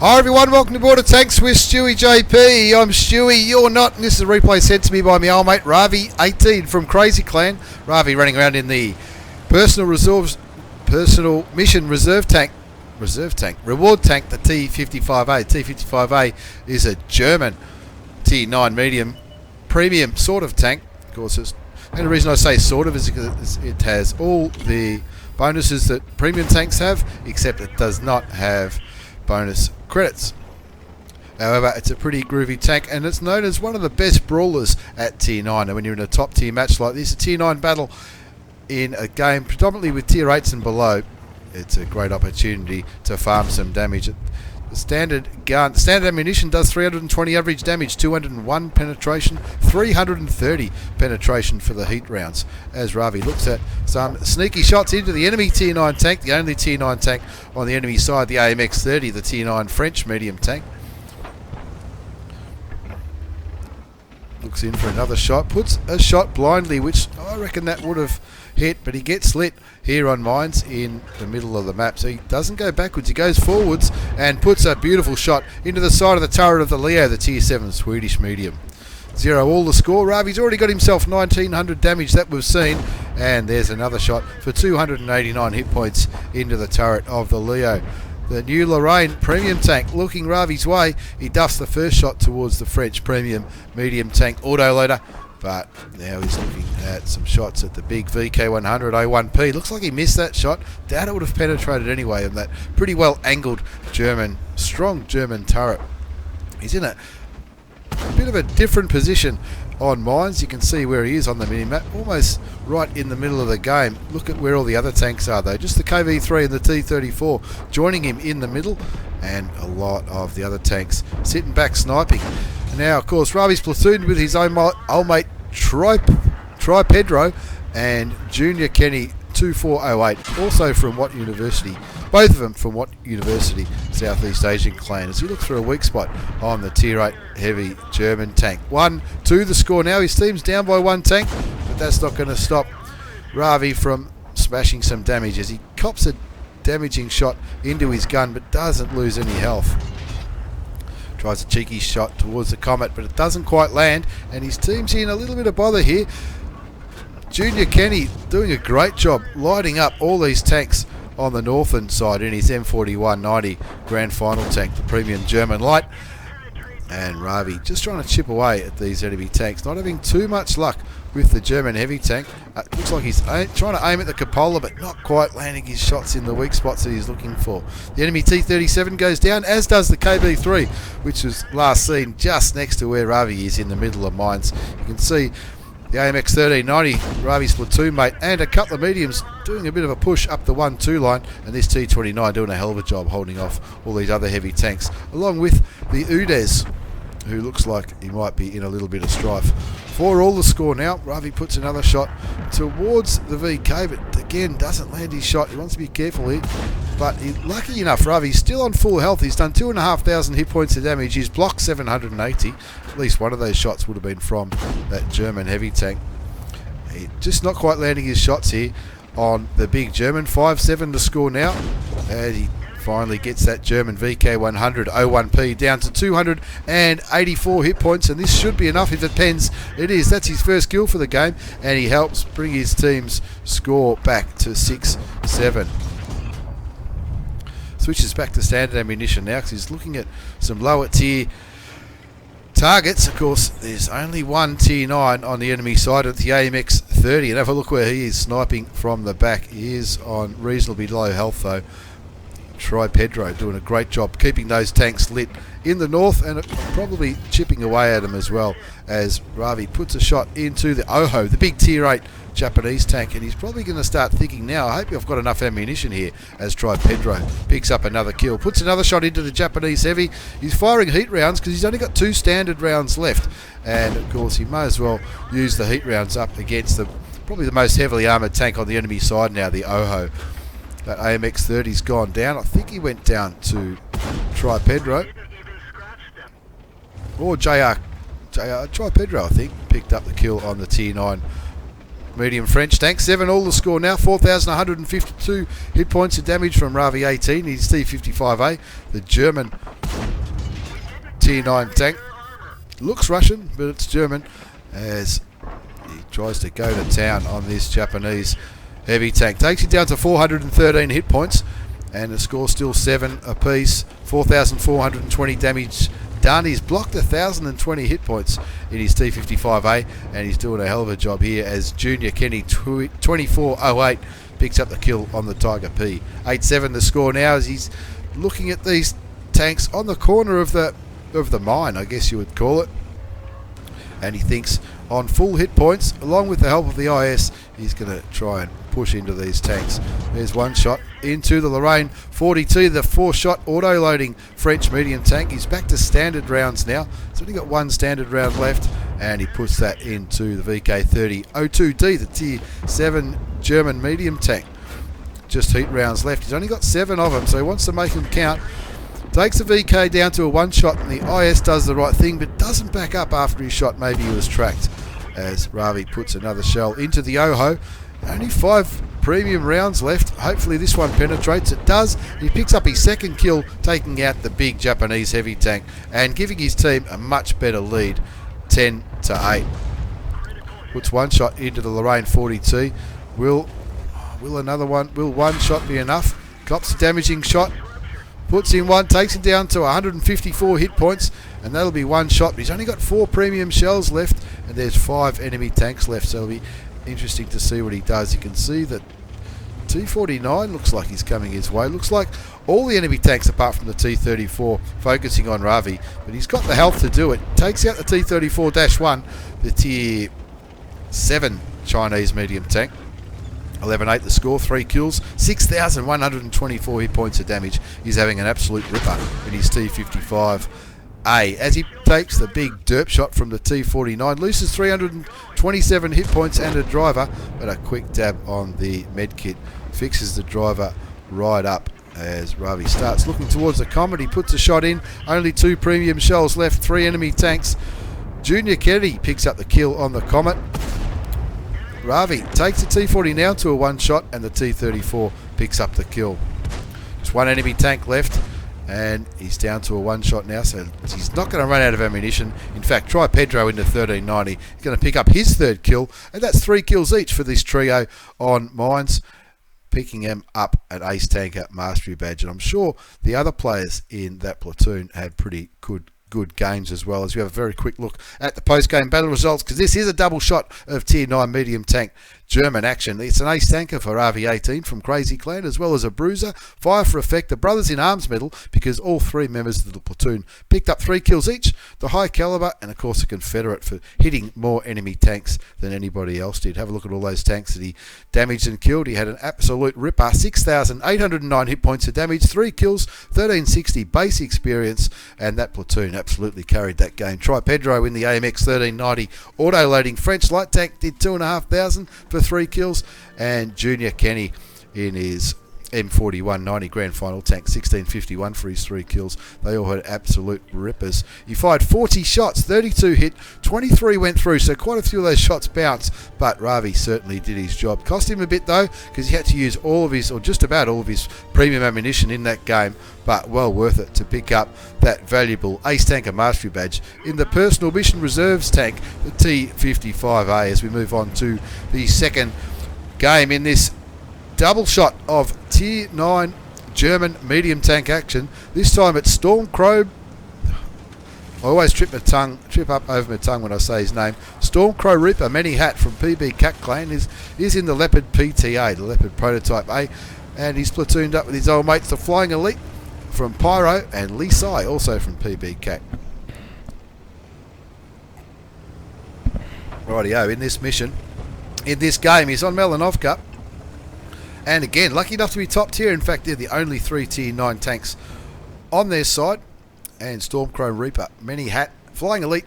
Hi everyone, welcome to Border Tanks with StewiejP. I'm Stewie, you're not, and this is a replay sent to me by my old mate Ravi, 18 from Crazy Clan. Ravi running around in the personal mission reward tank, the T55a. T55a is a German Tier 9 medium premium sort of tank. Of course, and the reason I say sort of is because it has all the bonuses that premium tanks have, except it does not have bonus credits. However, it's a pretty groovy tank, and it's known as one of the best brawlers at Tier 9. And when you're in a top tier match like this, a Tier 9 battle in a game predominantly with Tier 8s and below, it's a great opportunity to farm some damage. The standard ammunition does 320 average damage, 201 penetration, 330 penetration for the heat rounds. As Ravi looks at some sneaky shots into the enemy Tier 9 tank, the only Tier 9 tank on the enemy side, the AMX-30, the Tier 9 French medium tank. Looks in for another shot, puts a shot blindly, which I reckon that would have hit, but he gets lit here on mines in the middle of the map, so he doesn't go backwards, he goes forwards and puts a beautiful shot into the side of the turret of the Leo, the Tier 7 Swedish medium. 0 all the score. Ravi's already got himself 1900 damage that we've seen, and there's another shot for 289 hit points into the turret of the Leo. The new Lorraine premium tank looking Ravi's way. He duffs the first shot towards the French premium medium tank autoloader, but now he's looking at some shots at the big VK100 A1P. Looks like he missed that shot. Doubt it would have penetrated anyway in that pretty well angled strong German turret. He's in a bit of a different position on mines. You can see where he is on the mini-map, almost right in the middle of the game. Look at where all the other tanks are though. Just the KV3 and the T54 joining him in the middle, and a lot of the other tanks sitting back sniping. And now, of course, Ravi's platooned with his old mate Tri-Pedro and Junior Kenny 2408, also from what university? Both of them from what university? Southeast Asian clan. As he looks for a weak spot on the Tier 8 heavy German tank. 1-2 the score now. His team's down by one tank, but that's not going to stop Ravi from smashing some damage as he cops a damaging shot into his gun, but doesn't lose any health. Tries a cheeky shot towards the Comet, but it doesn't quite land, and his team's in a little bit of bother here. Junior Kenny doing a great job lighting up all these tanks on the northern side in his M4190 Grand Final tank, the premium German light. And Ravi just trying to chip away at these enemy tanks, not having too much luck with the German heavy tank. Looks like he's trying to aim at the cupola, but not quite landing his shots in the weak spots that he's looking for. The enemy T37 goes down, as does the KB3, which was last seen just next to where Ravi is in the middle of mines. You can see the AMX 1390, Ravi's platoon mate, and a couple of mediums doing a bit of a push up the 1-2 line, and this T29 doing a hell of a job holding off all these other heavy tanks, along with the Udes, who looks like he might be in a little bit of strife. 4 all the score now. Ravi puts another shot towards the VK, but again doesn't land his shot. He wants to be careful here, but lucky enough, Ravi's still on full health. He's done 2,500 hit points of damage. He's blocked 780. At least one of those shots would have been from that German heavy tank. He just not quite landing his shots here on the big German. 5-7 to score now, and he finally gets that German VK100 O1P down to 284 hit points, and this should be enough if it pens. It is. That's his first kill for the game, and he helps bring his team's score back to 6-7. Switches back to standard ammunition now because he's looking at some lower tier targets. Of course, there's only one Tier 9 on the enemy side of the AMX 30, and have a look where he is sniping from the back. He is on reasonably low health though. Tri-Pedro doing a great job keeping those tanks lit in the north, and probably chipping away at them as well, as Ravi puts a shot into the Oho, the big Tier 8 Japanese tank, and he's probably going to start thinking now, I hope I've got enough ammunition here, as Tri-Pedro picks up another kill, puts another shot into the Japanese heavy. He's firing heat rounds because he's only got 2 standard rounds left, and of course he may as well use the heat rounds up against probably the most heavily armoured tank on the enemy side now, the Oho. That AMX 30's gone down. I think he went down to Tri-Pedro. Or Tri-Pedro, I think, picked up the kill on the Tier 9 medium French tank. 7 all the score now. 4,152 hit points of damage from Ravi 18. He's T55a, the German Tier 9 tank. Looks Russian, but it's German, as he tries to go to town on this Japanese heavy tank. Takes it down to 413 hit points, and the score's still 7 apiece. 4,420 damage done. He's blocked 1,020 hit points in his T55a, and he's doing a hell of a job here as Junior Kenny 2408 picks up the kill on the Tiger P. 8-7 the score now, as he's looking at these tanks on the corner of the mine, I guess you would call it, and he thinks on full hit points, along with the help of the IS, he's going to try and push into these tanks. There's one shot into the Lorraine 42, the 4-shot auto-loading French medium tank. He's back to standard rounds now. He's only got one standard round left, and he puts that into the VK30-02D, the Tier 7 German medium tank. Just heat rounds left. He's only got 7 of them, so he wants to make them count. Takes the VK down to a 1-shot, and the IS does the right thing, but doesn't back up after his shot. Maybe he was tracked, as Ravi puts another shell into the Oho. Only 5 premium rounds left. Hopefully this one penetrates. It does. He picks up his second kill, taking out the big Japanese heavy tank and giving his team a much better lead, 10-8. Puts one shot into the Lorraine 42. Will one shot be enough? Cops a damaging shot. Puts in one, takes him down to 154 hit points, and that'll be one shot. But he's only got 4 premium shells left, and there's 5 enemy tanks left, so it'll be interesting to see what he does. You can see that T49 looks like he's coming his way. Looks like all the enemy tanks apart from the T34 focusing on Ravi, but he's got the health to do it. Takes out the T34-1, the Tier 7 Chinese medium tank. 11-8 the score, 3 kills, 6,124 hit points of damage. He's having an absolute ripper in his T55a, as he takes the big derp shot from the T49, loses 327 hit points and a driver, but a quick dab on the medkit fixes the driver right up as Ravi starts looking towards the Comet. He puts a shot in, only 2 premium shells left, 3 enemy tanks. Junior Kennedy picks up the kill on the Comet. Ravi takes the T40 now to a 1-shot, and the T34 picks up the kill. Just 1 enemy tank left, and he's down to a 1-shot now, so he's not going to run out of ammunition. In fact, try Pedro into 1390. He's going to pick up his 3rd kill, and that's 3 kills each for this trio on mines, picking them up an Ace Tanker Mastery Badge. And I'm sure the other players in that platoon had pretty good games as well, as we have a very quick look at the post-game battle results, because this is a double shot of Tier 9 medium tank German action. It's an ace tanker for RV18 from Crazy Clan, as well as a bruiser. Fire for effect, the Brothers in Arms medal, because all 3 members of the platoon picked up 3 kills each. The high caliber, and of course a Confederate for hitting more enemy tanks than anybody else did. Have a look at all those tanks that he damaged and killed. He had an absolute ripper, 6,809 hit points of damage, 3 kills, 1,360 base experience, and that platoon absolutely carried that game. Try Pedro in the AMX 1390 auto-loading French light tank, did 2,500 for 3 kills, and Junior Kenny in his M4190 grand final tank, 1651 for his 3 kills. They all had absolute rippers. He fired 40 shots, 32 hit, 23 went through, so quite a few of those shots bounced, but Ravi certainly did his job. Cost him a bit though, because he had to use all of his, or just about all of his premium ammunition in that game, but well worth it to pick up that valuable Ace Tanker Mastery Badge in the Personal Mission Reserves tank, the T55a, as we move on to the second game in this double shot of Tier 9 German medium tank action. This time it's StormCrow. I always trip up over my tongue when I say his name. StormCrowReaperManyHat from PB Cat Clan is in the Leopard PTA, the Leopard Prototype A, and he's platooned up with his old mates, the Flying Elite from Pyro and LeSigh, also from PB Cat. Rightio, in this mission, in this game, he's on Melanovka. And again, lucky enough to be top tier. In fact, they're the only 3 Tier 9 tanks on their side. And StormCrowReaperManyHat, Flying Elite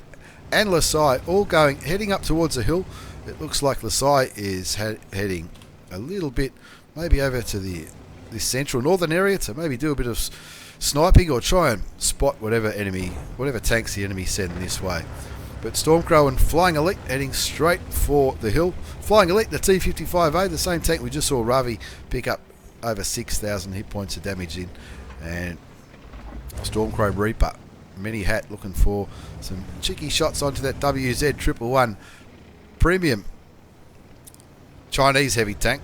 and LeSigh all heading up towards the hill. It looks like LeSigh is heading a little bit, maybe over to this central northern area to maybe do a bit of sniping or try and spot whatever tanks the enemy send this way. But StormCrow and Flying Elite heading straight for the hill. Flying Elite, the T55a, the same tank we just saw Ravi pick up over 6,000 hit points of damage in. And StormCrow Reaper ManyHat looking for some cheeky shots onto that WZ111 premium Chinese heavy tank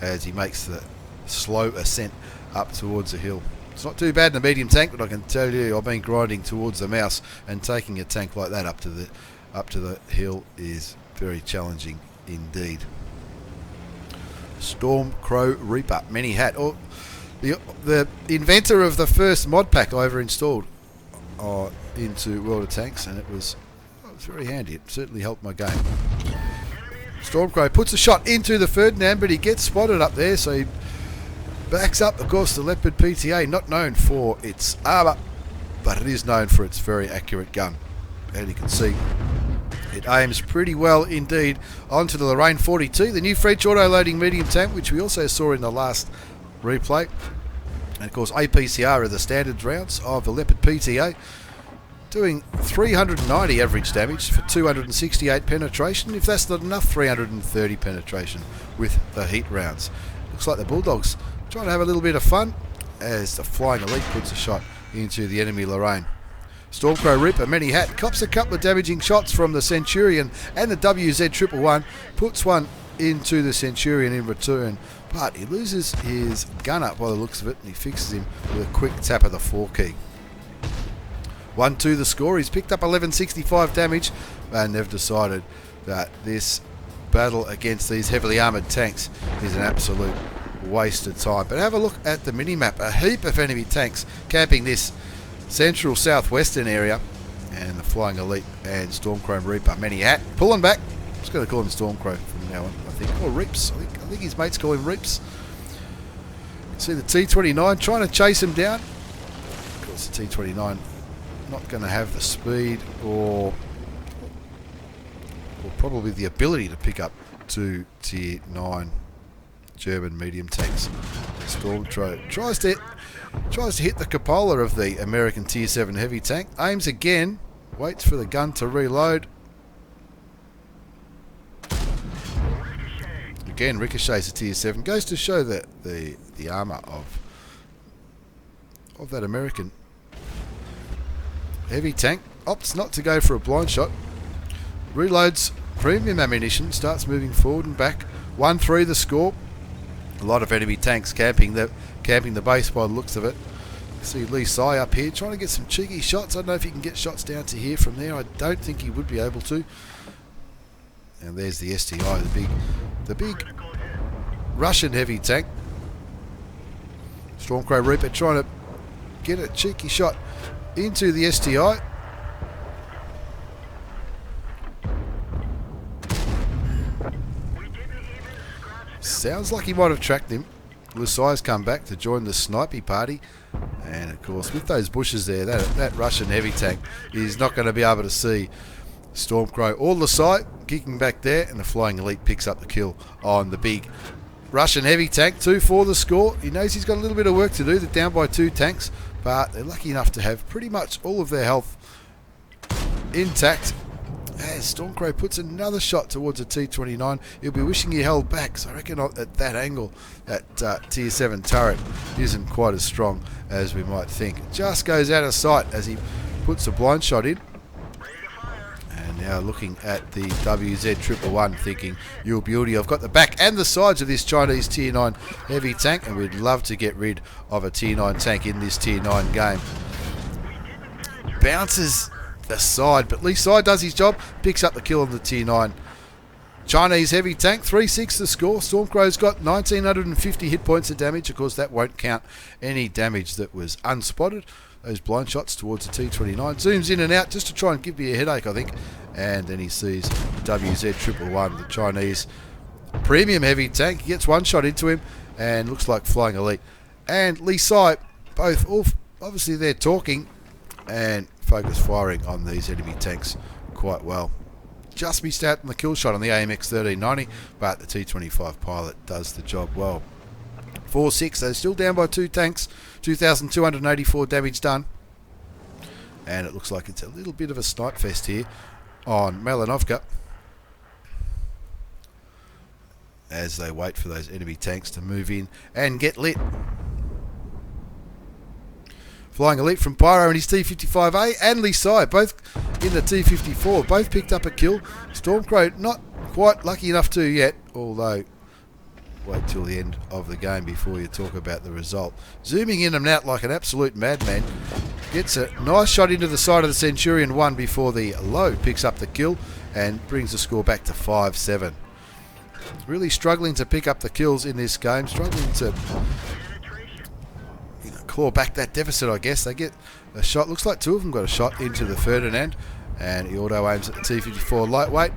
as he makes the slow ascent up towards the hill. It's not too bad in a medium tank, but I can tell you I've been grinding towards the mouse, and taking a tank like that up to the hill is very challenging indeed. StormCrowReaperManyHat, or the inventor of the first mod pack I ever installed into World of Tanks, and it was very handy. It certainly helped my game. Stormcrow puts a shot into the Ferdinand, but he gets spotted up there, so he backs up. Of course, the Leopard PTA, not known for its armour, but it is known for its very accurate gun. And you can see it aims pretty well indeed onto the Lorraine 42, the new French auto-loading medium tank, which we also saw in the last replay. And of course, APCR are the standard rounds of the Leopard PTA, doing 390 average damage for 268 penetration. If that's not enough, 330 penetration with the heat rounds. Looks like the Bulldogs trying to have a little bit of fun as the Flying Elite puts a shot into the enemy Lorraine. StormCrowReaperManyHat cops a couple of damaging shots from the Centurion and the WZ111, puts one into the Centurion in return, but he loses his gun up by the looks of it, and he fixes him with a quick tap of the 4 key. 1-2 the score. He's picked up 1165 damage, and they've decided that this battle against these heavily armoured tanks is an absolute waste of time. But have a look at the mini-map. A heap of enemy tanks camping this central southwestern area, and the Flying Elite and StormCrowReaperManyHat pulling back. I'm just going to call him Stormcrow from now on, I think. Or Reaps. I think his mates call him Reaps. See the T29 trying to chase him down. Of course, the T29 not going to have the speed or probably the ability to pick up 2 Tier 9 German medium tanks. Stormcrow tries to hit the cupola of the American Tier 7 heavy tank. Aims again. Waits for the gun to reload. Again, ricochets a Tier 7. Goes to show that the armour of that American heavy tank. Opts not to go for a blind shot. Reloads premium ammunition. Starts moving forward and back. 1-3 the score. A lot of enemy tanks camping the base by the looks of it. See LeSigh up here trying to get some cheeky shots. I don't know if he can get shots down to here from there. I don't think he would be able to. And there's the STI, the big Russian heavy tank. StormCrowReaper trying to get a cheeky shot into the STI. Sounds like he might have tracked him. LeSigh's come back to join the snipey party, and of course with those bushes there, that Russian heavy tank is not going to be able to see Stormcrow or LeSigh kicking back there, and the Flying Elite picks up the kill on the big Russian heavy tank. 2-4 the score. He knows he's got a little bit of work to do. They're down by 2 tanks, but they're lucky enough to have pretty much all of their health intact. As Stormcrow puts another shot towards a T29, he'll be wishing he held back. So I reckon at that angle, that Tier 7 turret isn't quite as strong as we might think. It just goes out of sight as he puts a blind shot in. And now looking at the WZ111, thinking, you beauty, I've got the back and the sides of this Chinese Tier 9 heavy tank, and we'd love to get rid of a Tier 9 tank in this Tier 9 game. Bounces aside, but LeSigh does his job, picks up the kill on the Tier 9 Chinese heavy tank. 3-6 the score. Stormcrow's got 1950 hit points of damage. Of course, that won't count any damage that was unspotted. Those blind shots towards the T29. Zooms in and out just to try and give me a headache, I think. And then he sees WZ111, the Chinese premium heavy tank. He gets one shot into him, and looks like Flying Elite and LeSigh both obviously they're talking and focus firing on these enemy tanks quite well. Just missed out on the kill shot on the AMX 1390, but the T55 pilot does the job well. 4-6, they're still down by 2 tanks, 2,284 damage done. And it looks like it's a little bit of a snipe fest here on Malinovka as they wait for those enemy tanks to move in and get lit. Flying Elite from Pyro and his T55a and LeSigh, both in the T54, both picked up a kill. StormCrow not quite lucky enough to yet, although wait till the end of the game before you talk about the result. Zooming in and out like an absolute madman. Gets a nice shot into the side of the Centurion 1 before the low picks up the kill and brings the score back to 5-7. Really struggling to pick up the kills in this game, struggling to claw back that deficit, I guess. They get a shot, looks like two of them got a shot into the Ferdinand, and he auto aims at the T54 lightweight,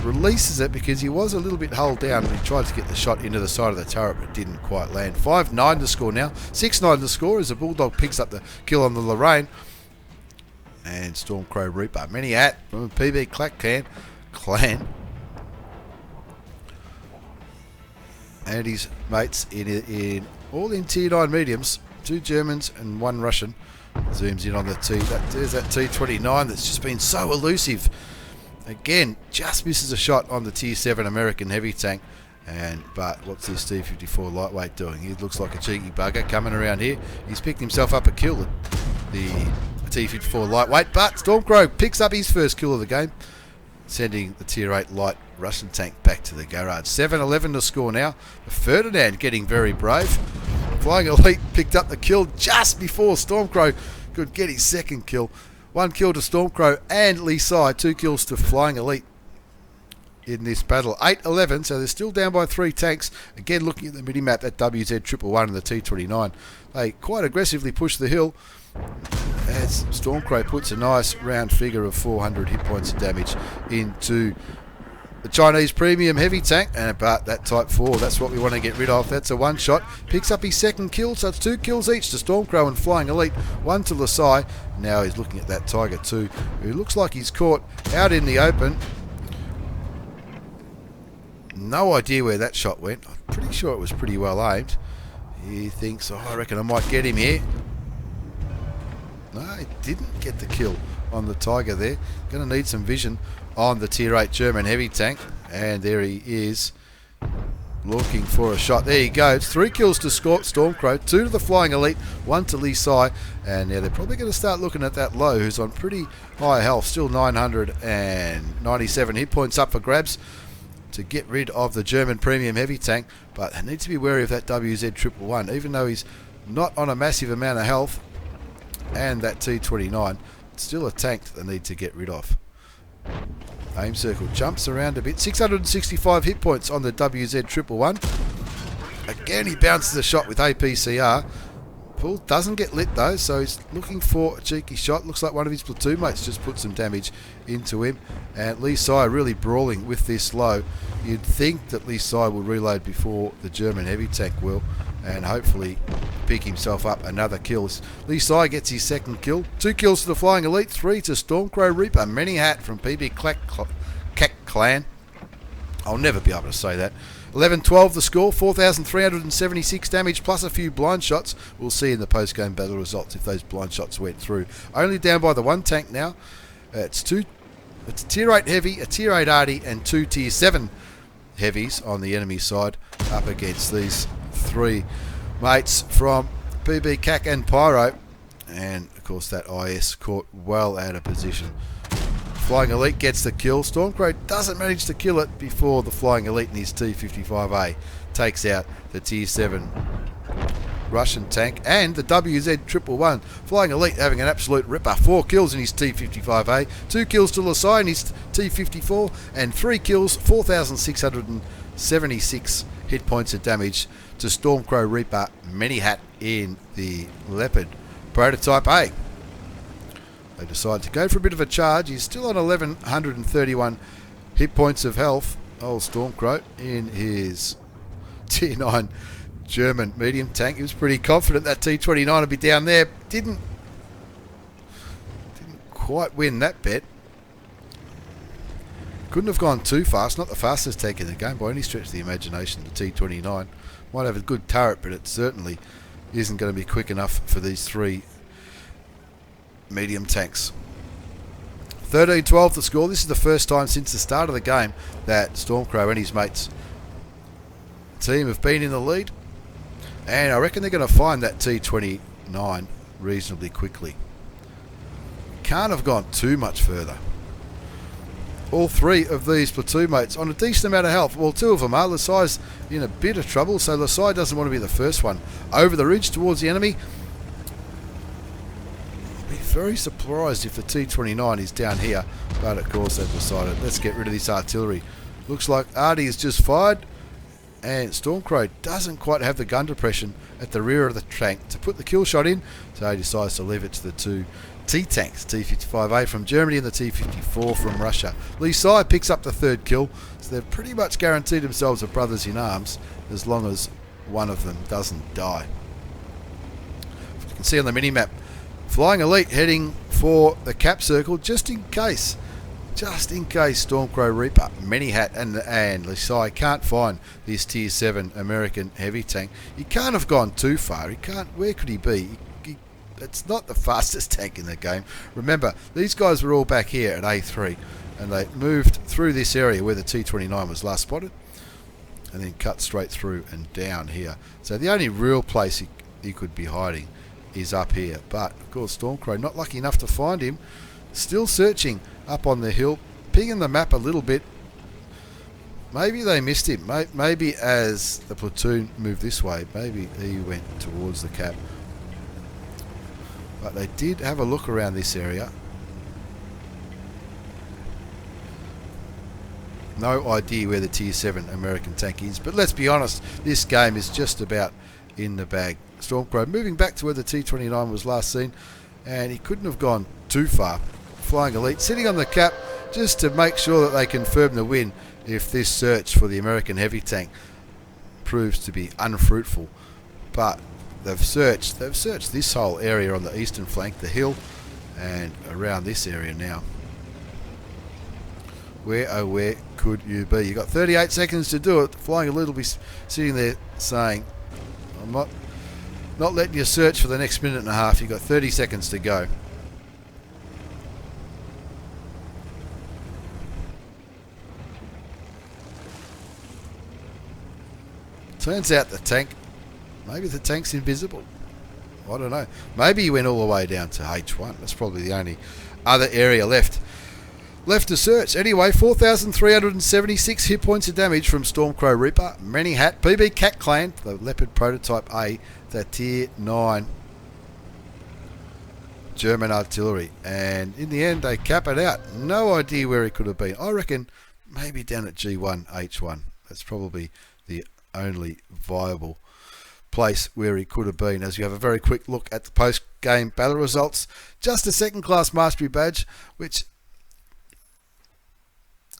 releases it because he was a little bit hulled down and he tried to get the shot into the side of the turret but didn't quite land. 5-9 the score now, 6-9 the score as the Bulldog picks up the kill on the Lorraine, and StormCrowReaperManyHat from PB Clan and his mates all in tier 9 mediums, 2 Germans and 1 Russian. Zooms in on the there's that T29 that's just been so elusive. Again, just misses a shot on the tier 7 American heavy tank. But what's this T54 lightweight doing? He looks like a cheeky bugger coming around here. He's picked himself up a kill at the T54 lightweight, but StormCrow picks up his first kill of the game, sending the tier 8 light Russian tank back to the garage. 7-11 to score now. Ferdinand getting very brave. Flying Elite picked up the kill just before StormCrow could get his second kill. 1 kill to StormCrow and LeSigh, 2 kills to Flying Elite in this battle. 8-11, so they're still down by 3 tanks. Again, looking at the mini-map, that WZ111 and the T29. They quite aggressively push the hill as StormCrow puts a nice round figure of 400 hit points of damage into the Chinese premium heavy tank, but that Type 4, that's what we want to get rid of. That's a 1 shot. Picks up his second kill, so it's 2 kills each to StormCrow and Flying Elite, 1 to LeSigh. Now he's looking at that Tiger 2, who looks like he's caught out in the open. No idea where that shot went. I'm pretty sure it was pretty well aimed. He thinks, I reckon I might get him here. No, he didn't get the kill on the Tiger there. Going to need some vision on the tier 8 German heavy tank, and there he is looking for a shot. There he goes. 3 kills to StormCrow, 2 to the Flying Elite, 1 to LeSigh, and now they're probably going to start looking at that low, who's on pretty high health, still 997 hit points up for grabs to get rid of the German premium heavy tank, but they need to be wary of that WZ111, even though he's not on a massive amount of health, and that T29, it's still a tank that they need to get rid of. Aim circle jumps around a bit. 665 hit points on the WZ111. Again, he bounces a shot with APCR. Paul doesn't get lit though, so he's looking for a cheeky shot. Looks like one of his platoon mates just put some damage into him. And LeSigh really brawling with this low. You'd think that LeSigh will reload before the German heavy tank will, and hopefully pick himself up another kill. LeSigh gets his second kill. 2 kills to the Flying Elite, 3 to StormCrowReaperManyHat from PB Clan. I'll never be able to say that. 11-12 the score, 4,376 damage plus a few blind shots. We'll see in the post-game battle results if those blind shots went through. Only down by the 1 tank now. It's a tier 8 heavy, a tier 8 arty, and 2 tier 7 heavies on the enemy side up against these 3 mates from PB Cac and Pyro. And of course that IS caught well out of position. Flying Elite gets the kill. StormCrow doesn't manage to kill it before the Flying Elite in his T55a takes out the tier 7 Russian tank and the WZ111. Flying Elite having an absolute ripper. 4 kills in his T55a, 2 kills to LeSigh in his T54, and 3 kills, 4,676 hit points of damage to StormCrowReaperManyHat in the Leopard Prototype A. They decide to go for a bit of a charge. He's still on 1,131 hit points of health. Old StormCrow in his tier 9 German medium tank. He was pretty confident that T29 would be down there. Didn't quite win that bet. Couldn't have gone too fast. Not the fastest tank in the game by any stretch of the imagination, the T29. Might have a good turret, but it certainly isn't going to be quick enough for these 3 medium tanks. 13-12 the score. This is the first time since the start of the game that StormCrow and his mates team have been in the lead, and I reckon they're going to find that T29 reasonably quickly. Can't have gone too much further. All three of these platoon mates on a decent amount of health. Well, two of them are. LeSigh's in a bit of trouble, so LeSigh doesn't want to be the first one over the ridge towards the enemy. I'll be very surprised if the T29 is down here, but of course they've decided, let's get rid of this artillery. Looks like Artie has just fired, and StormCrow doesn't quite have the gun depression at the rear of the tank to put the kill shot in, so he decides to leave it to the two T-tanks, T55a from Germany and the T54 from Russia. LeSigh picks up the third kill, so they've pretty much guaranteed themselves a brothers in arms as long as one of them doesn't die. You can see on the mini-map, Flying Elite heading for the cap circle just in case StormCrowReaperManyHat and LeSigh can't find this Tier 7 American heavy tank. He can't have gone too far. He can't. Where could he be? It's not the fastest tank in the game. Remember, these guys were all back here at A3, and they moved through this area where the T29 was last spotted, and then cut straight through and down here. So the only real place he could be hiding is up here. But of course, StormCrow not lucky enough to find him. Still searching up on the hill, pinging the map a little bit. Maybe they missed him. Maybe as the platoon moved this way, maybe he went towards the cap. But they did have a look around this area. No idea where the Tier 7 American tank is, but let's be honest, this game is just about in the bag. StormCrow moving back to where the T29 was last seen, and he couldn't have gone too far. Flying Elite sitting on the cap just to make sure that they confirm the win if this search for the American heavy tank proves to be unfruitful. But they've searched this whole area on the eastern flank, the hill, and around this area now. Where, oh where could you be? You've got 38 seconds to do it. Flying Elite will be sitting there saying, I'm not letting you search for the next minute and a half. You've got 30 seconds to go. Turns out maybe the tank's invisible. I don't know. Maybe he went all the way down to H1. That's probably the only other area left to search. Anyway, 4,376 hit points of damage from StormCrowReaperManyHat, PB Cat Clan, the Leopard Prototype A, the Tier 9 German artillery. And in the end, they cap it out. No idea where he could have been. I reckon maybe down at G1, H1. That's probably the only viable place where he could have been. As you have a very quick look at the post-game battle results, just a second-class mastery badge, which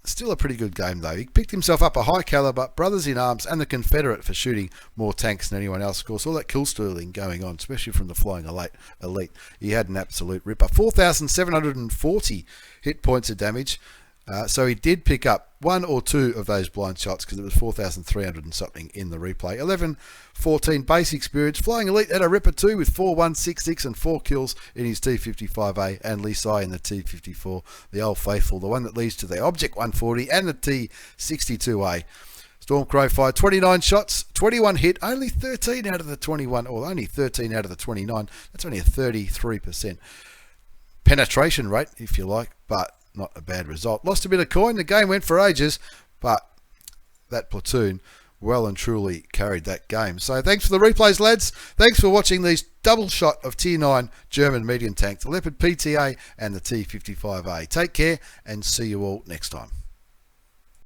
still a pretty good game though. He picked himself up a high caliber, brothers in arms, and the Confederate for shooting more tanks than anyone else. Of course, all that kill stealing going on, especially from the Flying Elite. He had an absolute ripper. 4,740 hit points of damage. So he did pick up one or two of those blind shots because it was 4,300 and something in the replay. 11-14 base experience. Flying Elite had a ripper too with 4,166 and 4 kills in his T55a and LeSigh in the T54. The old faithful, the one that leads to the Object 140 and the T62a. StormCrow fired 29 shots, 21 hit, only 13 out of the 21, or only 13 out of the 29. That's only a 33% penetration rate, if you like, but not a bad result. Lost a bit of coin. The game went for ages, but that platoon well and truly carried that game. So thanks for the replays, lads. Thanks for watching these double shot of Tier 9 German medium tanks, the Leopard PTA and the T55a. Take care and see you all next time.